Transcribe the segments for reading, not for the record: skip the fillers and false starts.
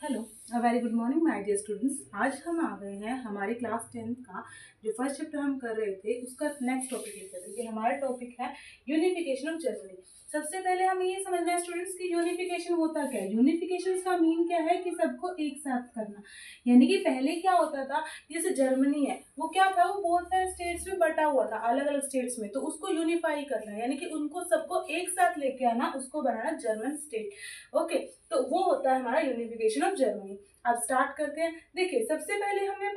Hello, a very good morning my dear students. आज हम आ गए हैं हमारी क्लास 10th का जो फर्स्ट चैप्टर हम कर रहे थे उसका नेक्स्ट टॉपिक लेकर। देखिए हमारा टॉपिक है यूनिफिकेशन ऑफ जर्मनी। सबसे पहले हमें ये समझना है स्टूडेंट्स कि यूनिफिकेशन होता क्या है। यूनिफिकेशन का मीन क्या है कि सबको एक साथ करना। यानी कि पहले क्या होता था, जैसे जर्मनी है वो क्या था, वो बहुत सारे स्टेट्स में बटा हुआ था, अलग अलग स्टेट्स में। तो उसको यूनिफाई करना यानी कि उनको सबको एक साथ लेके आना, उसको बनाना जर्मन स्टेट। ओके, तो वो होता है हमारा यूनिफिकेशन ऑफ जर्मनी। अब स्टार्ट करते हैं। देखिए सबसे पहले हमने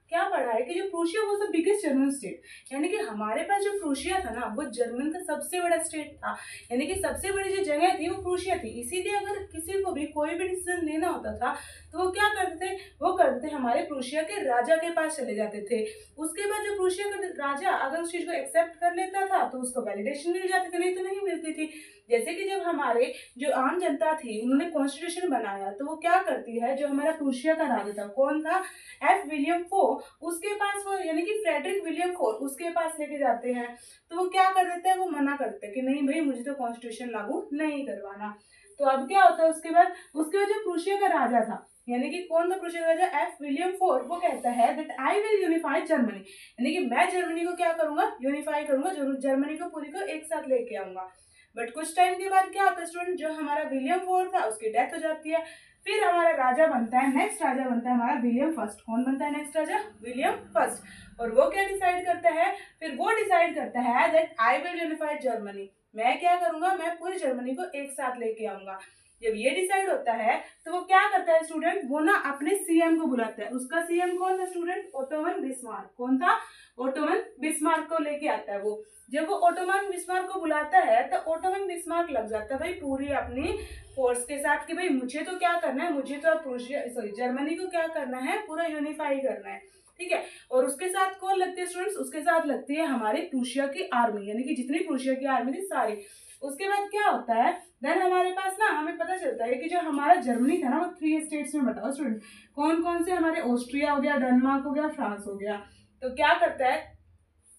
क्या पढ़ा है कि जो प्रूशिया वो द बिगेस्ट जर्मन स्टेट। यानी कि हमारे पास जो प्रूशिया था ना वो जर्मन का सबसे बड़ा स्टेट था। यानी कि सबसे बड़ी जो जगह थी वो प्रूशिया थी। इसीलिए अगर किसी को भी कोई भी डिसीजन लेना होता था तो वो क्या करते थे, वो करते थे हमारे प्रूशिया के राजा के पास चले जाते थे। उसके बाद जो प्रूशिया का राजा अगर उस चीज को एक्सेप्ट कर लेता था तो उसको वैलिडेशन मिल जाती थी, नहीं तो नहीं मिलती थी। जैसे कि जब हमारे जो आम जनता थी उन्होंने कॉन्स्टिट्यूशन बनाया तो वो क्या करती है, जो हमारा प्रूशिया का राजा था कौन था, एफ विलियम फोर, उसके पास वो यानी कि फ्रेडरिक विलियम फोर उसके पास लेके जाते हैं। तो वो क्या कर देते हैं, वो मना करते हैं कि नहीं भाई मुझे तो कॉन्स्टिट्यूशन लागू नहीं करवाना। तो अब क्या होता है उसके बाद जो प्रूशिया का राजा था, यानी कि कौन था प्रूशिया का राजा, एफ विलियम फोर, वो कहता है that I will unify Germany. यानी कि मैं जर्मनी को क्या करूंगा, यूनिफाई करूंगा, जर्मनी को पूरी को एक साथ लेके आऊंगा। बट कुछ टाइम के बाद क्या होता है स्टूडेंट, जो हमारा विलियम फोर था उसकी डेथ हो जाती है। फिर हमारा राजा बनता है, नेक्स्ट राजा बनता है हमारा विलियम फर्स्ट। कौन बनता है नेक्स्ट राजा, विलियम फर्स्ट। और वो क्या डिसाइड करता है, फिर वो डिसाइड करता है that I will unify Germany. मैं क्या करूंगा, मैं पूरी जर्मनी को एक साथ लेके आऊंगा। जब ये डिसाइड होता है तो वो क्या करता है स्टूडेंट, वो ना अपने सीएम को बुलाता है। उसका सीएम कौन था स्टूडेंट, ओटोमन बिस्मार्क। कौन था, ओटोमन बिस्मार्क को लेके आता है वो। जब वो ओटोमन बिस्मार्क को बुलाता है तो ओटोमन बिस्मार्क लग जाता है भाई पूरी अपनी फोर्स के साथ कि भाई मुझे तो क्या करना है, मुझे तो जर्मनी को क्या करना है, पूरा यूनिफाई करना है। ठीक है, और उसके साथ कौन लगते हैं स्टूडेंट्स, उसके साथ लगती है हमारे प्रूशिया की आर्मी, यानी कि जितनी प्रूशिया की आर्मी थी सारी। उसके बाद क्या होता है, देन हमारे पास ना हमें पता चलता है कि जो हमारा जर्मनी था ना वो 3 स्टेट्स में बताओ स्टूडेंट, कौन कौन से, हमारे ऑस्ट्रिया हो गया, डेनमार्क हो गया, फ्रांस हो गया। तो क्या करता है,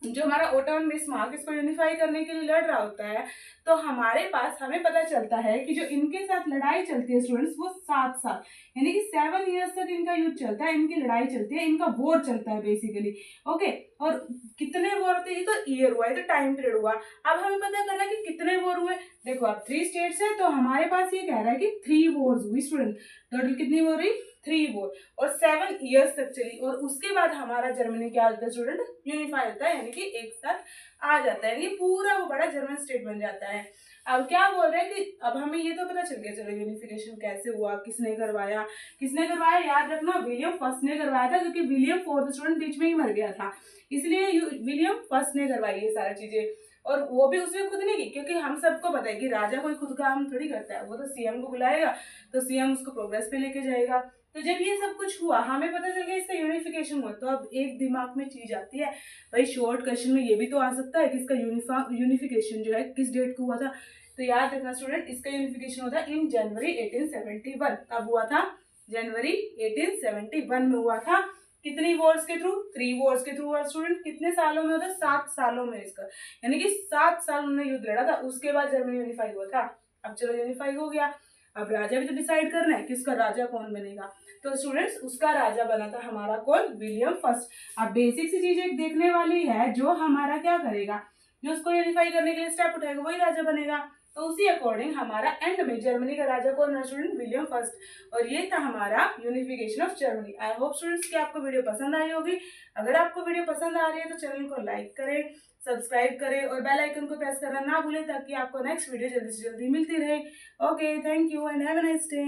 जो हमारा ओटोमन बिस्मार्क इसको यूनिफाई करने के लिए लड़ रहा होता है, तो हमारे पास हमें पता चलता है कि जो इनके साथ लड़ाई चलती है स्टूडेंट्स वो 7 साल यानी कि 7 ईयर्स तक इनका युद्ध चलता है, इनकी लड़ाई चलती है, इनका वॉर चलता है बेसिकली। ओके, और कितने वॉर होते हैं, ये तो ईयर हुआ, ये तो टाइम पीरियड हुआ। अब हमें पता करना है कि कितने वॉर हुए। देखो अब 3 स्टेट्स है तो हमारे पास ये कह रहा है कि 3 वॉर्स हुई स्टूडेंट। टोटल कितनी वॉर हुई, 3 वॉर, और 7 ईयर्स तक चली। और उसके बाद हमारा जर्मनी क्या होता है स्टूडेंट, यूनिफाई होता है, यानी कि एक साथ आ जाता है, यानी पूरा वो बड़ा जर्मन स्टेट बन जाता है। अब क्या बोल रहे हैं कि अब हमें ये तो पता चल गया, चलो यूनिफिकेशन कैसे हुआ, किसने करवाया, याद रखना विलियम फर्स्ट ने करवाया था, क्योंकि विलियम फोर्थ स्टूडेंट बीच में ही मर गया था, इसलिए विलियम फर्स्ट ने करवाई ये सारी चीजें। और वो भी उसने खुद नहीं की, क्योंकि हम सबको पता है कि राजा कोई खुद काम थोड़ी करता है, वो तो सीएम को बुलाएगा तो सीएम उसको प्रोग्रेस पे लेके जाएगा। तो जब ये सब कुछ हुआ हमें पता चल गया इसका यूनिफिकेशन हुआ, तो अब एक दिमाग में चीज आती है भाई, शॉर्ट क्वेश्चन में ये भी तो आ सकता है कि इसका यूनिफिकेशन जो है किस डेट को हुआ था। तो याद रखना स्टूडेंट, इसका यूनिफिकेशन होता है इन जनवरी 1871। कब हुआ था, जनवरी 1871 में हुआ था। कितनी वॉर्स के थ्रू, 3 वॉर्स के थ्रू हुआ स्टूडेंट। कितने सालों में होता है, 7 सालों में इसका, यानी कि 7 साल उन्होंने युद्ध लड़ा था, उसके बाद जर्मनी यूनिफाई हुआ था। अब चलो यूनिफाई हो गया, अब राजा भी तो डिसाइड करना है कि उसका राजा कौन बनेगा। तो स्टूडेंट्स उसका राजा बना था हमारा कौन, विलियम फर्स्ट। अब बेसिक सी चीज एक देखने वाली है, जो हमारा क्या करेगा, जो उसको यूनिफाई करने के लिए स्टेप उठाएगा वही राजा बनेगा। तो उसी अकॉर्डिंग हमारा एंड में जर्मनी का राजा कौन है स्टूडेंट, विलियम फर्स्ट। और ये था हमारा unification of Germany. I hope students कि आपको वीडियो पसंद आई होगी। अगर आपको वीडियो पसंद आ रही है तो चैनल को लाइक करें, सब्सक्राइब करें और बेल आइकन को प्रेस करना ना भूलें, ताकि आपको नेक्स्ट वीडियो जल्दी से जल्दी मिलती रहे। Okay, thank you and have a nice day.